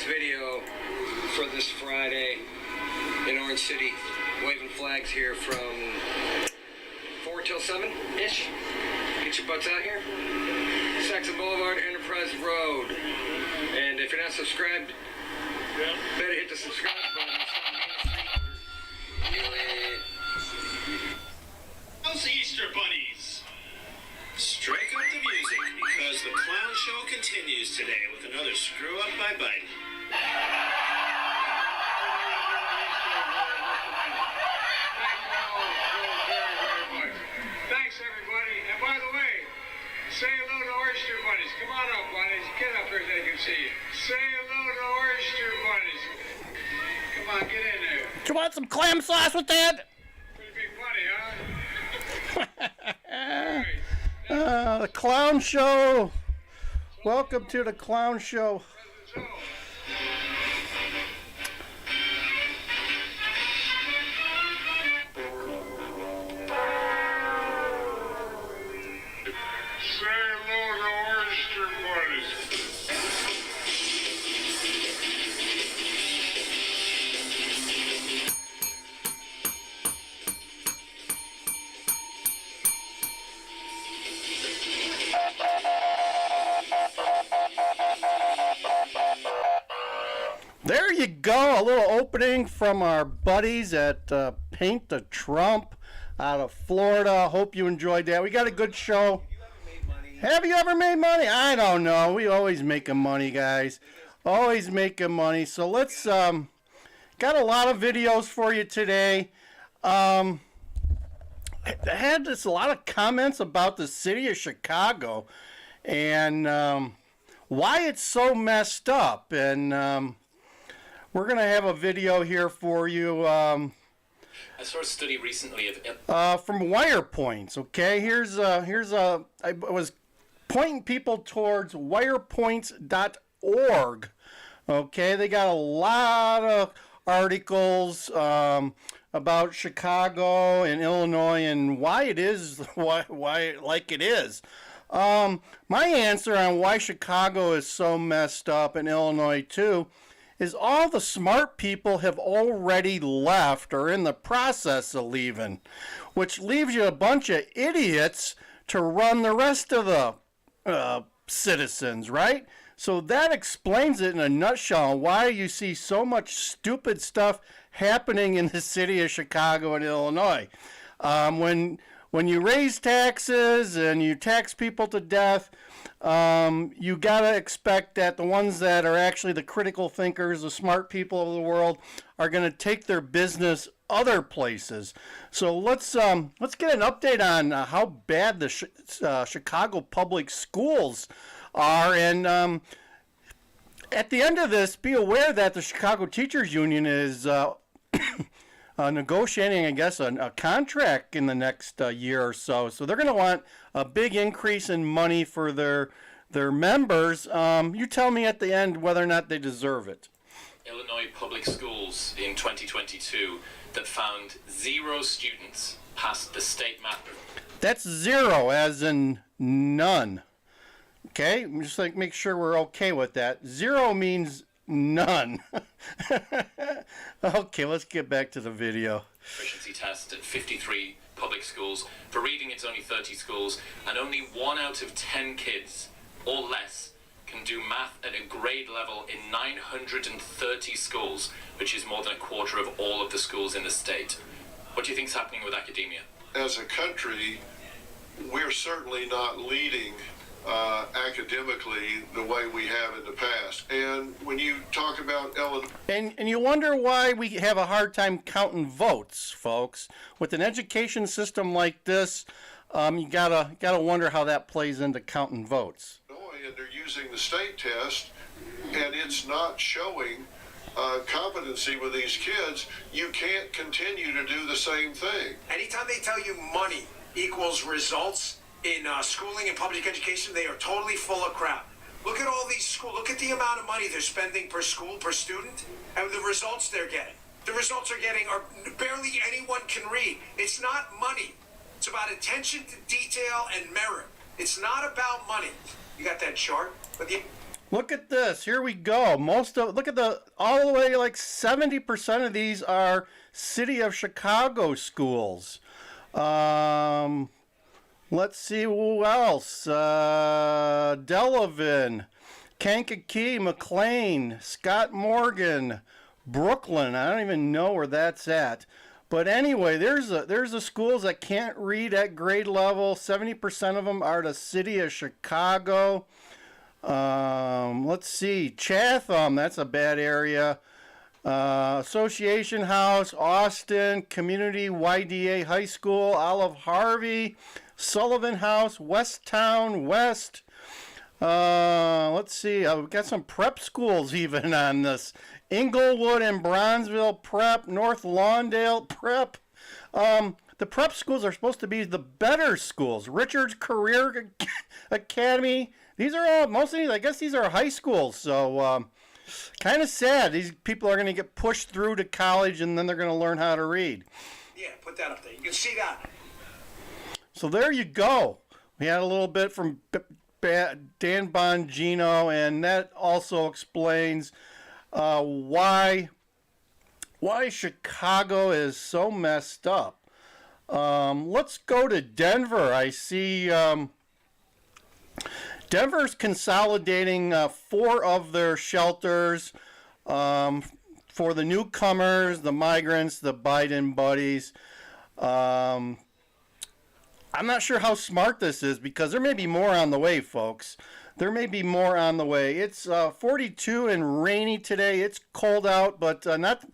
video for this Friday in Orange City. Waving flags here from 4 till 7-ish. Get your butts out here. Saxon Boulevard, Enterprise Road. And if you're not subscribed, better hit the subscribe button. Those Easter bunnies. Strike up the music because the clown show continues today with another screw up by Biden. Thanks, everybody. And by the way, say hello to oyster bunnies. Come on up, bunnies. Get up here so they can see you. Say hello to oyster bunnies. Come on, get in there. Do you want some clam sauce with that? Pretty big bunny, huh? The clown show. Welcome to the clown show. There you go, a little opening from our buddies at Paint the Trump out of Florida. Hope you enjoyed that. We got a good show. Have you ever made money? I don't know. We always making money, guys. Always making money. So let's, got a lot of videos for you today. I had a lot of comments about the city of Chicago and why it's so messed up. And we're going to have a video here for you. I saw a study recently of from Wire Points. Okay, here's I was pointing people towards wirepoints.org. Okay, they got a lot of articles about Chicago and Illinois and why it is why like it is. My answer on why Chicago is so messed up and Illinois too is all the smart people have already left or in the process of leaving, which leaves you a bunch of idiots to run the rest of the citizens, right? So that explains it in a nutshell, why you see so much stupid stuff happening in the city of Chicago and Illinois. When you raise taxes and you tax people to death, you gotta expect that the ones that are actually the critical thinkers, the smart people of the world, are gonna take their business other places. So let's get an update on how bad the Chicago public schools are. And at the end of this, be aware that the Chicago Teachers Union is negotiating, I guess, a contract in the next year or so. So they're going to want a big increase in money for their members. You tell me at the end whether or not they deserve it. Illinois public schools in 2022 that found 0 students passed the state math. That's 0, as in none. Okay, just like make sure we're okay with that. 0 means none. Okay, let's get back to the video. Proficiency test at 53 public schools. For reading, it's only 30 schools, and only 1 out of 10 kids or less can do math at a grade level in 930 schools, which is more than a quarter of all of the schools in the state. What do you think is happening with academia? As a country, we're certainly not leading academically the way we have in the past. And when you talk about Illinois, and you wonder why we have a hard time counting votes, folks. With an education system like this, you gotta wonder how that plays into counting votes. And they're using the state test, and it's not showing competency with these kids. You can't continue to do the same thing. Anytime they tell you money equals results in schooling and public education, they are totally full of crap. Look at all these schools. Look at the amount of money they're spending per school, per student, and the results they're getting. The results they're getting are barely anyone can read. It's not money. It's about attention to detail and merit. It's not about money. You got that chart? Look at this. Here we go. Look at all the way, like 70% of these are City of Chicago schools. Let's see who else. Delavan, Kankakee, McLean, Scott Morgan, Brooklyn. I don't even know where that's at. But anyway, there's the schools that can't read at grade level. 70% of them are the City of Chicago. Let's see. Chatham, that's a bad area. Association House, Austin, Community YDA High School, Olive Harvey, Sullivan House, Westtown, West. Let's see. We've got some prep schools even on this. Inglewood and Bronzeville Prep, North Lawndale Prep. The prep schools are supposed to be the better schools. Richards Career Academy. These are all, mostly, I guess these are high schools. So, kind of sad. These people are going to get pushed through to college and then they're going to learn how to read. Yeah, put that up there. You can see that. So there you go. We had a little bit from Dan Bongino, and that also explains why Chicago is so messed up. Let's go to Denver. I see Denver's consolidating 4 of their shelters for the newcomers, the migrants, the Biden buddies. I'm not sure how smart this is because there may be more on the way, folks. There may be more on the way. It's 42 and rainy today. It's cold out, but not.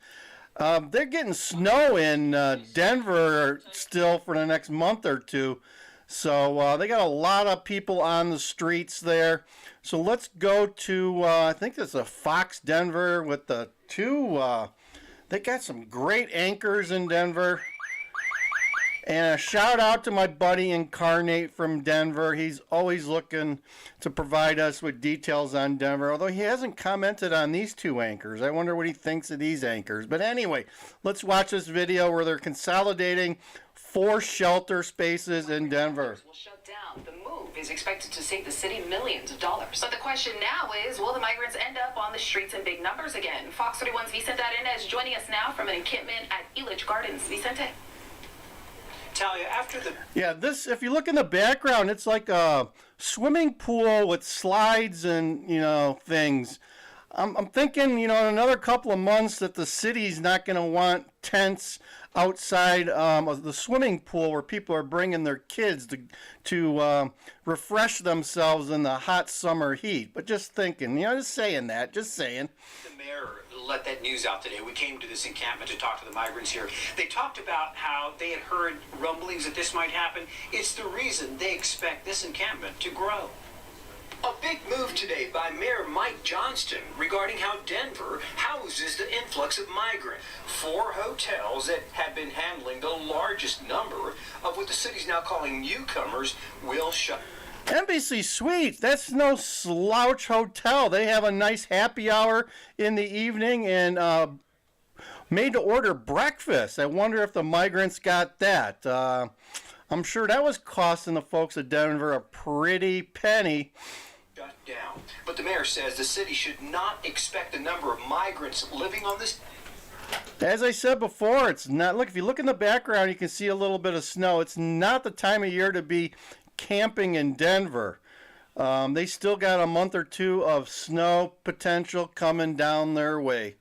They're getting snow in Denver still for the next month or two. So they got a lot of people on the streets there. So let's go to, I think it's a Fox Denver with the 2. They got some great anchors in Denver. And a shout out to my buddy Incarnate from Denver. He's always looking to provide us with details on Denver, although he hasn't commented on these 2 anchors. I wonder what he thinks of these anchors. But anyway, let's watch this video where they're consolidating 4 shelter spaces in Denver. Will shut down. The move is expected to save the city millions of dollars. But the question now is, will the migrants end up on the streets in big numbers again? Fox 31's Vicente Arenas joining us now from an encampment at Elitch Gardens. Vicente. Talia, after the... Yeah, this, if you look in the background, it's like a swimming pool with slides and, things. I'm thinking, in another couple of months that the city's not going to want tents outside of the swimming pool where people are bringing their kids to refresh themselves in the hot summer heat. But just thinking, just saying that, just saying. The mayor let that news out today. We came to this encampment to talk to the migrants here. They talked about how they had heard rumblings that this might happen. It's the reason they expect this encampment to grow. A big move today by Mayor Mike Johnston regarding how Denver houses the influx of migrants. 4 hotels that have been handling the largest number of what the city's now calling newcomers will shut. Embassy Suites, that's no slouch hotel. They have a nice happy hour in the evening and made to order breakfast. I wonder if the migrants got that. I'm sure that was costing the folks of Denver a pretty penny. Shut down. But the mayor says the city should not expect the number of migrants living on this. As I said before, it's not. Look, if you look in the background, you can see a little bit of snow. It's not the time of year to be camping in Denver. They still got a month or 2 of snow potential coming down their way.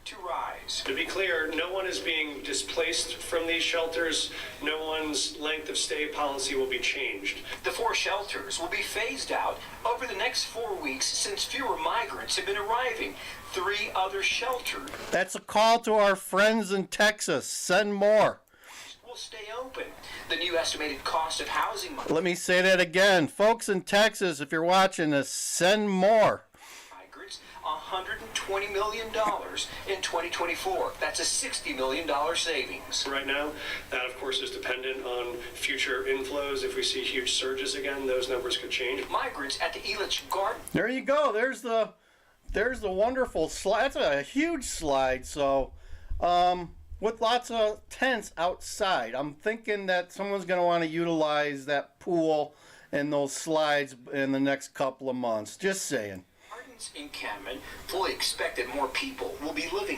To rise. To be clear, no one is being displaced from these shelters. No one's length of stay policy will be changed. The 4 shelters will be phased out over the next 4 weeks since fewer migrants have been arriving. 3 other shelters. That's a call to our friends in Texas. Send more. Will stay open. The new estimated cost of housing. Let me say that again. Folks in Texas, if you're watching this, send more. Migrants, $120 million in 2024. That's a $60 million savings. Right now, that of course is dependent on future inflows. If we see huge surges again, those numbers could change. Migrants at the Elitch Garden. There you go. There's the wonderful slide. That's a huge slide. So, with lots of tents outside. I'm thinking that someone's going to want to utilize that pool and those slides in the next couple of months. Just saying. migrants encampment fully expect that more people will be living